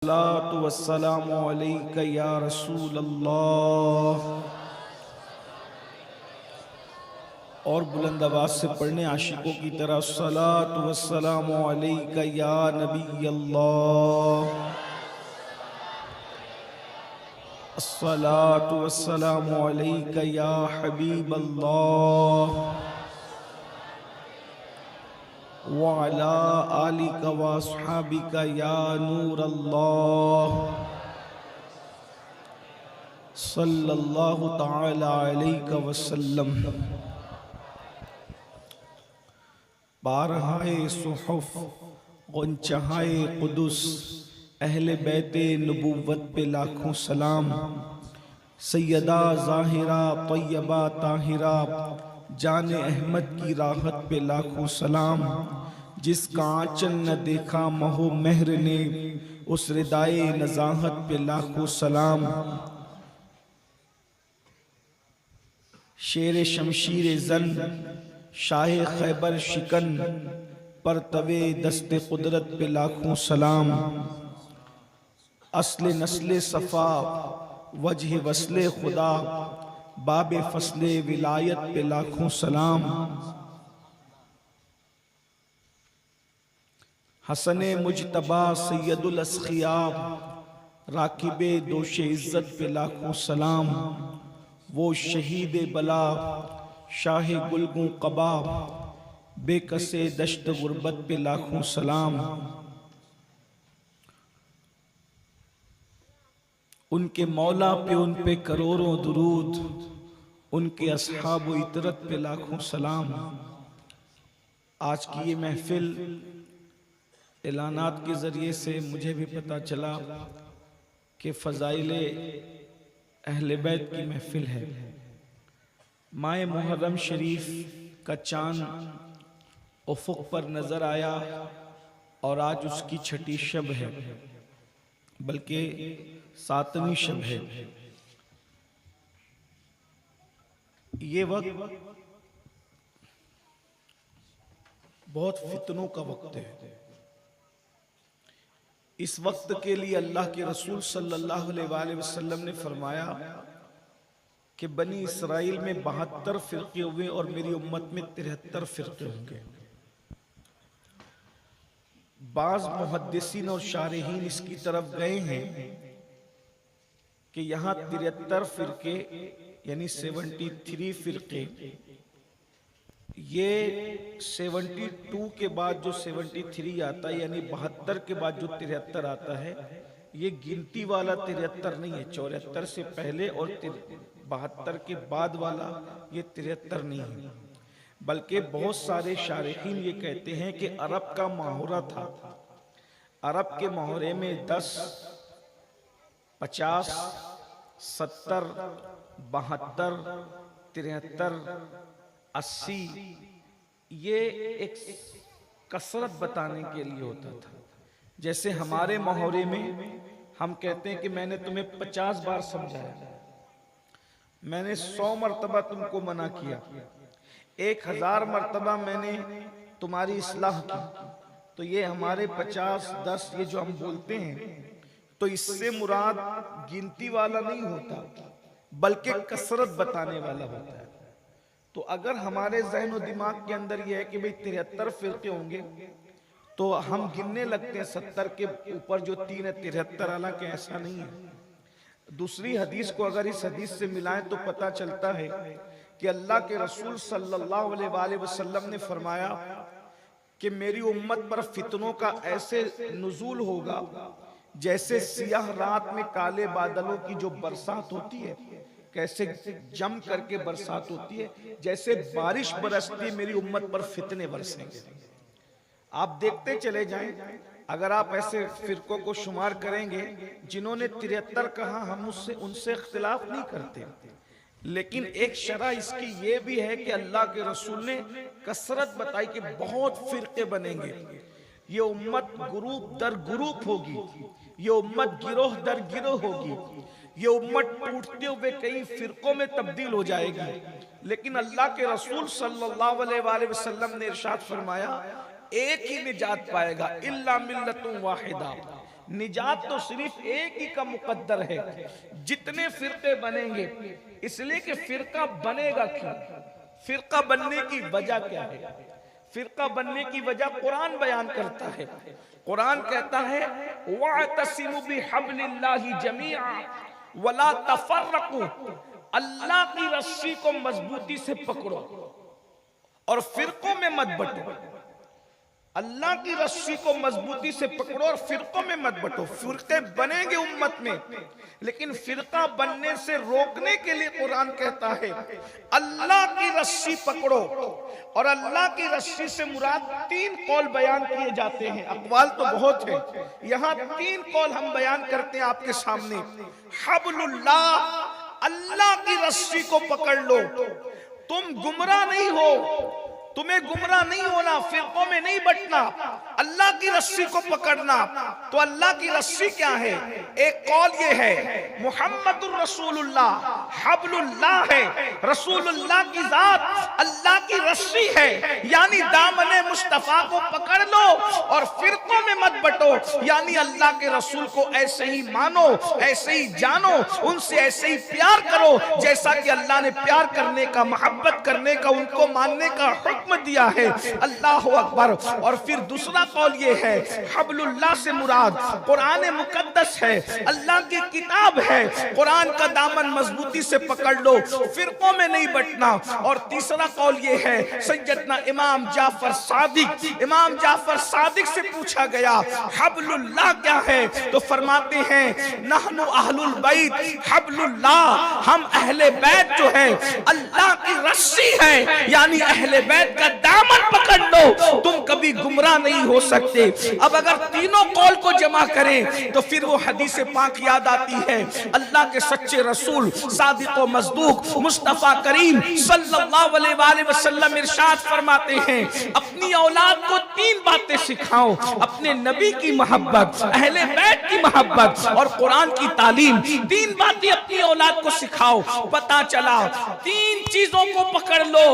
अस्सलातु वस्सलामु अलैका या रसूल अल्लाह। और बुलंद आवाज से पढ़ने आशिकों की तरह अस्सलातु वस्सलामु अलैका या नबी अल्लाह, अस्सलातु वस्सलामु अलैका या हबीब अल्लाह व अला आलिका व अस्हाबिका या नूर अल्लाह सल्लल्लाहु तआला अलैहि वसल्लम। बारहाए सुहuf गुंचहाए कुदुस अहले बैते नबुव्वत पे लाखों सलाम। सैयदा ज़ाहिरा तैयबा ताहिरा जाने अहमद की राहत पे लाखों सलाम। जिसका आंचल न देखा महो महर ने उस रिदाए नज़ाहत पे लाखों सलाम। शेर शमशीर जन शाह खैबर शिकन पर तवे दस्ते कुदरत पे लाखों सलाम। असले नस्ले सफ़ा वजह वस्ले खुदा बाबे फसले विलायत पे लाखों सलाम। हसने मुजतबा सैयदुल अस्खियाब राकिबे दोशे इज्जत पे लाखों सलाम। वो शहीद बला शाह गुलगू कबा बेकसे दश्त गुर्बत पे लाखों सलाम। उनके मौला पे उन पे करोड़ों दुरूद, उनके अस्हाब व इतरत पे लाखों सलाम। आज की ये महफिल एलानात के ज़रिए से मुझे भी पता चला कि फ़ज़ाइले अहले बैत की महफिल है। माह मुहर्रम शरीफ का चाँद उफ़ुक़ पर नज़र आया और आज उसकी छठी शब है, बल्कि 7वीं शब है। ये वक्त बहुत फितनों का वक्त है। इस वक्त के लिए अल्लाह के रसूल सल्लल्लाहु अलैहि वसल्लम ने फरमाया कि बनी इसराइल में 72 फ़िरक़े हुए और मेरी उम्मत में 73 फ़िरक़े होंगे। बाज़ मुहद्दिसीन और शारहीन इसकी तरफ गए हैं कि यहाँ 73 फ़िरक़े यानी 73 फ़िरक़े, ये 72 के बाद जो 73 आता है यानी 72 के बाद जो 73 आता है, ये गिनती वाला 73 नहीं है। 74 से पहले और 72 के बाद वाला ये 73 नहीं है, बल्कि बहुत सारे शारिकीन ये कहते हैं कि अरब का मुहावरा था। अरब के मुहावरे में 10, 50, 70, 72, 73, 80 ये एक कसरत बताने के लिए होता था। जैसे हमारे मुहावरे में हम कहते हैं कि मैंने तुम्हें 50 बार समझाया, मैंने 100 मरतबा तुमको मना किया, 1000 मरतबा मैंने तुम्हारी इस्लाह की। तो ये हमारे 50, 10 ये जो हम बोलते हैं, तो इससे मुराद गिनती वाला नहीं होता, बल्कि कसरत बताने वाला होता है। तो अगर हमारे ज़हन और दिमाग के अंदर यह है कि भाई 73 फ़िरक़े होंगे, तो हम गिनने लगते हैं 70 के ऊपर जो 3 है 73, हालांकि ऐसा नहीं है। दूसरी हदीस को अगर इस हदीस से मिलाएं तो पता चलता है कि अल्लाह के रसूल सल्लल्लाहु अलैहि वसल्लम ने फरमाया कि मेरी उम्मत पर फितनों का ऐसे नुज़ूल होगा जैसे सियाह रात में काले बादलों की जो बरसात होती है, कैसे जम करके बरसात होती है, जैसे बारिश बरसती मेरी उम्मत पर फितने बरसेंगे। आप देखते चले जाएं, अगर आप ऐसे फिरकों को शुमार करेंगे जिन्होंने 73 कहा, हम उनसे इख्तिलाफ नहीं करते, लेकिन एक शरह इसकी ये भी है कि अल्लाह के रसूल ने कसरत बताई कि बहुत फिरके बनेंगे, ये उम्मत ग्रुप दर ग्रुप होगी, ये उम्मत गिरोह दर गिरोह होगी, ये उम्मत टूटते हुए कई फिरकों में तब्दील हो जाएगी। लेकिन अल्लाह के रसूल सल्लल्लाहु अलैहि वसल्लम ने इरशाद फरमाया एक ही निजात पाएगा, इल्ला मिल्लतुन वाहिदा, निजात तो सिर्फ एक ही का मुकद्दर है। जितने फिरके बनेंगे, इसलिए कि फिरका बनेगा क्यों, फिरका बनने की वजह क्या है? फिरका बनने की वजह कुरान बयान करता है। कुरान कहता है वअतसिमु बिहब्लिल्लाहि जमीआ वला तफर्रकू, अल्लाह की रस्सी को मजबूती से पकड़ो और फिरकों में मत बंटो। अल्लाह की रस्सी को मजबूती से पकड़ो और फिरकों में मत बंटो। फिरके बनेंगे उम्मत में, लेकिन फिरका बनने से रोकने के लिए कुरान कहता है अल्लाह की रस्सी पकड़ो। और अल्लाह की रस्सी से मुराद 3 कौल बयान किए जाते हैं। अक़वाल तो बहुत है, यहाँ 3 कौल हम बयान करते हैं आपके सामने। हब्लुल्लाह, अल्लाह की रस्सी को पकड़ लो, तुम गुमराह नहीं हो, तुम्हें गुमराह नहीं होना, फिरकों में नहीं बंटना, अल्लाह की रस्सी को पकड़ना। तो अल्लाह की रस्सी क्या है? एक कौल ये है मुहम्मदुर रसूलुल्लाह, हब्लुल्लाह है, रसूलुल्लाह की जात अल्लाह की रस्सी है, यानी दामने मुस्तफा को पकड़ लो और फिरकों में मत बंटो, यानी अल्लाह के रसूल को ऐसे ही मानो, ऐसे ही जानो, उनसे ऐसे ही प्यार करो जैसा कि अल्लाह ने प्यार करने का, मोहब्बत करने का, उनको मानने का हुक्म दिया है। अल्लाह अकबर। और फिर दूसरा कौल ये है हब्लुल्लाह से मुराद कुरान मुकद्दस है, अल्लाह की किताब है, कुरान का दामन मजबूती से पकड़ लो, फिरकों में नहीं बंटना। और तीसरा कौल ये है सैयदना इमाम जाफर सादिक, इमाम जाफर सादिक से पूछा गया हब्लुल्लाह क्या है, तो फरमाते हैं नहनु अहलुल बैत हब्लुल्लाह, हम अहले बैत जो है अल्लाह की रस्सी है, यानी अहले बैत का दामन पकड़ लो, तुम कभी गुमराह नहीं हो सकते। अब अगर तीनों कौल को जमा करें तो फिर वो हदीस पाक याद आती है, अल्लाह के सच्चे रसूल सादिक व मसदूक मुस्तफा करीम सल्लल्लाहु अलैहि वसल्लम इरशाद फरमाते हैं अपनी औलाद को 3 बातें सिखाओ, अपने नबी की मोहब्बत, अहले बैत की मोहब्बत और कुरान की तालीम। 3 बातें अपनी औलाद को सिखाओ। पता चला 3 चीजों को पकड़ लो,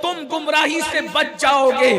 तुम गुमराही से बच जाओगे।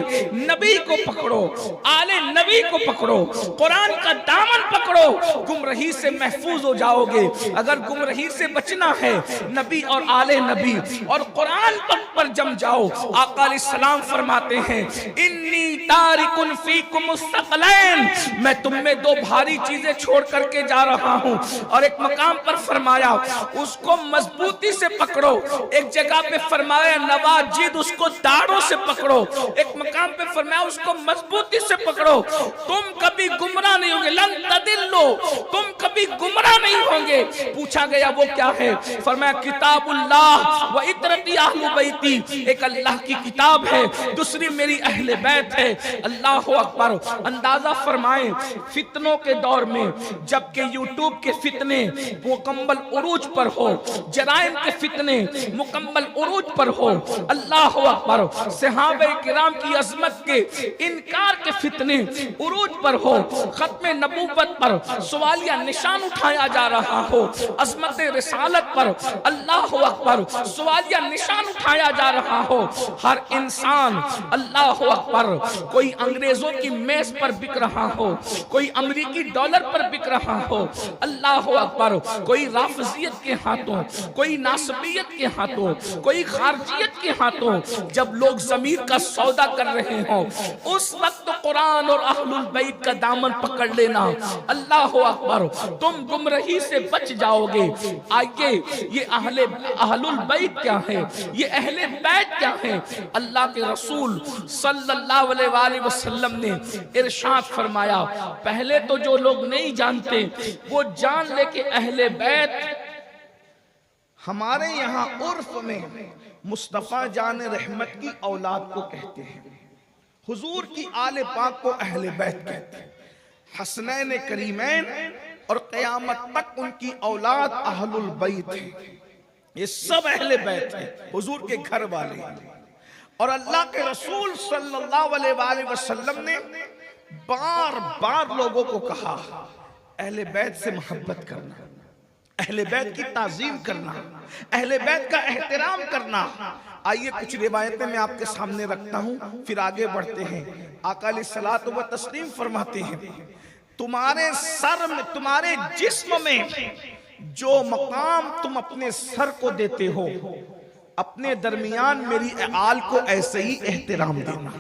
नबी को पकड़ो, आले नबी को पकड़ो, कुरान का दामन पकड़ो, गुमराही से महफूज हो जाओगे। अगर गुमराही से बचना है, नबी और आले नबी और कुरान पर जम जाओ। आका अलैहिस्सलाम फरमाते हैं इन्नी तारिकुन फीकुम मुस्तक़लैन, मैं तुम में 2 भारी चीजें छोड़ करके जा रहा हूं। और एक मकाम पर फरमाया उसको मजबूती से पकड़ो, एक जगह पे फरमाया नवाजिद, उसको दाढ़ों से पकड़ो, एक मकाम पे फरमाया उसको मजबूती से पकड़ो, तुम कभी गुमराह नहीं होंगे, लन तदिल्लो, तुम कभी गुमराह नहीं होंगे। पूछा गया वो क्या है, फरमाया किताबुल्लाह व इतरती अहलु बैती, एक अल्लाह की किताब है, दूसरी मेरी अहले बैत है। अल्लाह अकबर। अंदाजा फरमाएं फितनों के दौर में, जबकि यूट्यूब के फितने मुकम्मल उरूज पर हो, जराइम के फितने मुकम्मल उरूज पर हो, अल्लाह अकबर, सहाबे किराम की अजमत के इनकार के फितने उरूज पर हो, खत्मे नबूवत पर सवालिया निशान उठाया जा रहा हो, अजमत रिसालत पर अल्लाह अकबर सवालिया निशान उठाया जा रहा हो, हर इंसान अल्लाह अकबर कोई अंग्रेजों की मेज पर बिक रहा हो, कोई अमेरिकी डॉलर पर बिक रहा हो, अल्लाह अकबर कोई राफजियत के हाथों, कोई नासबियत के हाथों, कोई खारजियत के हाथों जब लोग जमीर का सौदा कर रहे हो, उस वक्त कुरान और अहलुल बैत का दामन पकड़ लेना। अल्लाह अकबर, तुम गुमराही से बच जाओगे। आइए ये अहलुल बैत क्या है, ये अहले बैत क्या है। अल्लाह के रसूल सल्लल्लाहु अलैहि वसल्लम ने इरशाद फरमाया, पहले तो जो लोग नहीं जानते वो जान ले कि अहले बैत हमारे यहाँ उर्फ में मुस्तफा जान रहमत की औलाद को कहते हैं, हुजूर की आले पाक को अहले बैत कहते हैं। हसनैन करीमैन और क़यामत तक उनकी औलाद अहलुल बैत है, ये सब अहले बैत है, हुजूर के घर वाले हैं। और अल्लाह के रसूल सल्लल्लाहु अलैहि वसल्लम ने बार बार लोगों को कहा अहले बैत से मोहब्बत करना, अहले बैत की ताज़ीम करना, अहले बैत का एहतराम करना। आइए कुछ रिवायतें मैं आपके सामने रखता हूँ, फिर आगे बढ़ते हैं। आका अलैहिस्सलातु व तस्लीम फरमाते हैं तुम्हारे सर में, तुम्हारे जिस्म में जो मकाम तुम अपने सर को देते हो, अपने दरमियान मेरी आल को ऐसे ही एहतराम देना,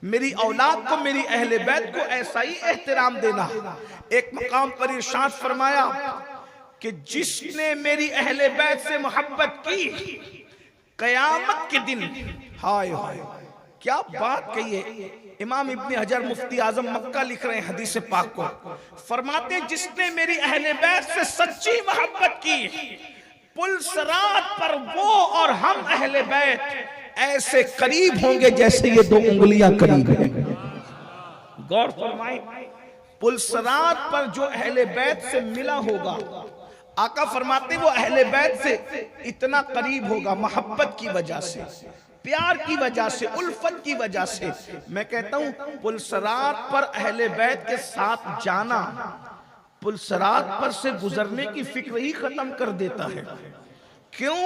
मेरी औलाद को, मेरी अहले बैत को ऐसा ही एहतराम देना। एक मकाम पर इरशाद फरमाया कि जिसने मेरी अहले बैत से मोहब्बत की, कयामत के दिन, हाय हाय क्या बात कही है। इमाम इब्ने हजर मुफ्ती आजम मक्का लिख रहे हैं हदीस पाक को, फरमाते हैं जिसने मेरी अहले बैत से सच्ची मोहब्बत की, पुल सरात पर वो और हम अहले बैत ऐसे करीब होंगे जैसे ये दो उंगलियां करीब हैं। गौर फरमाएं, पुल सरात पर जो अहले बैत से मिला होगा, आका फरमाते वो अहले बैत से इतना करीब होगा मोहब्बत की वजह से, प्यार की वजह से, उल्फत की वजह से। मैं कहता हूं पुलसरात पर अहले बैत के साथ जाना पुलसरात पर से गुजरने की फिक्र ही खत्म कर देता है। क्यों?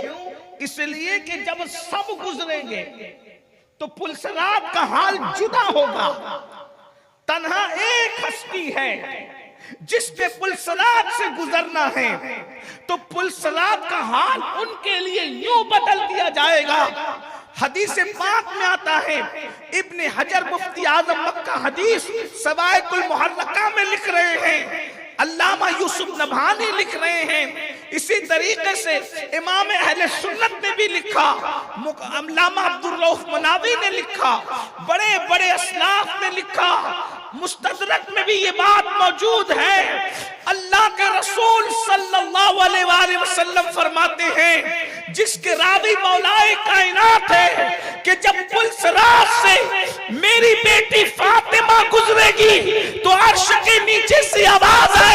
इसलिए कि जब सब गुजरेंगे तो पुलसरात का हाल जुदा होगा। तन्हा एक हस्ती है जिसने पुलसरात से गुजरना है, तो पुलसरात का हाल उनके लिए यूं बदल दिया जाएगा। हदीस पाक में आता है, इब्ने हजर मुफ्ती आजम मक्का हदीस सवाइकुल मुहर्रका में लिख रहे हैं, अल्लामा यूसुफ नभानी लिख रहे हैं, इसी तरीके से इमाम अहले सुन्नत ने भी लिखा, अल्लामा अब्दुल रऊफ मनावी ने लिखा, बड़े बड़े असलाफ ने लिखा, मुस्तदरक में भी ये बात मौजूद है। अल्लाह के रसूल सल्लल्लाहु अलैहि वसल्लम फरमाते हैं, जिसके रावी मौलाए कायनात है, कि जब पुलसरात से मेरी बेटी फातिमा गुजरेगी तो अर्श के नीचे से आवाज आएगी,